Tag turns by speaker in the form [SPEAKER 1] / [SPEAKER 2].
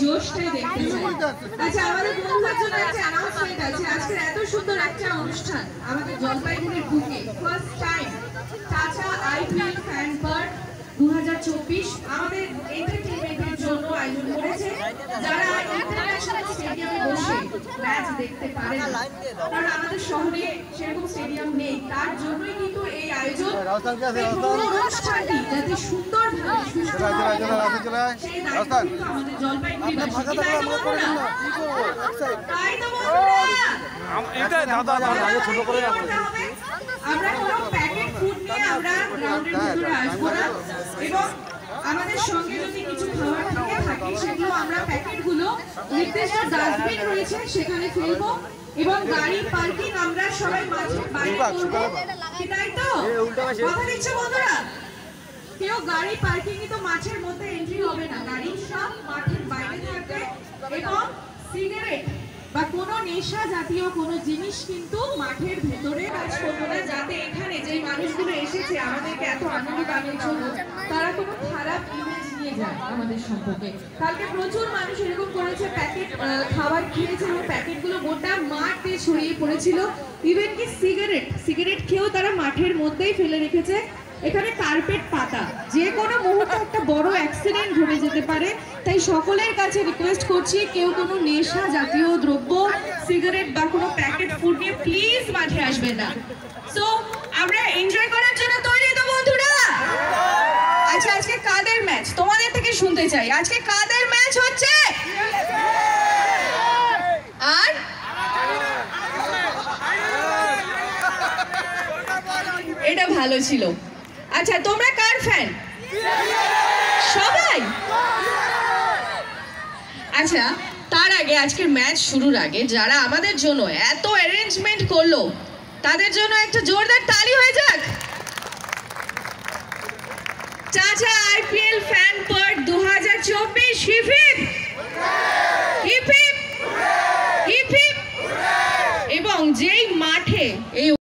[SPEAKER 1] জোশটাই দেখতে চাই। আচ্ছা, আমাদের বন্ধুদের জন্য একটা অ্যানাউন্সমেন্ট আছে। আজকের এত সুন্দর একটা অনুষ্ঠান আমাদের জলপাইগুড়ির বুকে ফার্স্ট টাইম চাচা আইপিএল ফ্যান পার্ট 2024 আমাদের এন্টারটেইনমেন্টের জন্য আয়োজন করেছে। যারা ইন্টারন্যাশনাল স্টেডিয়ামে বসে ম্যাচ দেখতে পারে না, কারণ আমাদের শহরে সেরকম স্টেডিয়াম নেই, তার জন্যই কিন্তু এই আয়োজন। অনুষ্ঠানটি যাতে সুন্দরভাবে আমাদের জলপাইগুড়ি আমরা কোনো প্যাকেট ফুড নিয়ে আমরা গ্রাউন্ডের ভিতরে আসবো না, এবং আমাদের সঙ্গে যদি কিছু খাবার থেকে থাকে সেগুলো আমরা প্যাকেটগুলো নির্দিষ্ট ডাস্টবিন রয়েছে সেখানে ফেলবো, এবং গাড়ি পার্কিং আমরা সবাই মাঠের বাইরে করবো। তাই তো কথা দিচ্ছে বন্ধুরা? কেউ গাড়ি পার্কিং তো মাঠের মধ্যে এন্ট্রি হবে না, গাড়ি সব মাঠের বাইরে থাকবে, এবং সিগারেট বা কোনো নেশা জাতীয় কোনো জিনিস কিন্তু মাঠের ভেতরে কাজ করবো না, যাতে এখানে যে মানুষগুলো এসেছে আমাদেরকে এত আনন্দ দানের জন্য তারা কোনো খারাপ ইমেজ নিয়ে যায় আমাদের সম্পর্কে। কালকে প্রচুর মানুষ এরকম করেছে, প্যাকেট খাবার খেয়েছে এবং প্যাকেটগুলো গোটা মাঠ দিয়ে ছড়িয়ে পড়েছিল। ইভেন কি সিগারেট খেয়েও তারা মাঠের মধ্যেই ফেলে রেখেছে। এখানে কার্পেট পাতা, যে কোনো মুহূর্তে একটা বড় অ্যাক্সিডেন্ট ঘটে যেতে পারে, তাই সকলের কাছে রিকোয়েস্ট করছি কেউ কোনো নেশা জাতীয় দ্রব্য, সিগারেট বা কোনো প্যাকেট ফুড নিয়ে প্লিজ মাঠে আসবেন না। সো আমরা এনজয় করার জন্য তৈরি তো বন্ধুরা? আচ্ছা, আজকে কাদের ম্যাচ তোমাদের থেকে শুনতে চাই, আজকে কাদের ম্যাচ হচ্ছে? আর এটা ভালো ছিল। আচ্ছা, তোমরা কার ফ্যান? সবাই? আচ্ছা, তার আগে আজকের ম্যাচ শুরুর আগে যারা আমাদের জন্য এত অ্যারেঞ্জমেন্ট করলো তাদের জন্য একটা জোরদার তালি হয়ে যাক। চাচা IPL fan part 2024 hip hip.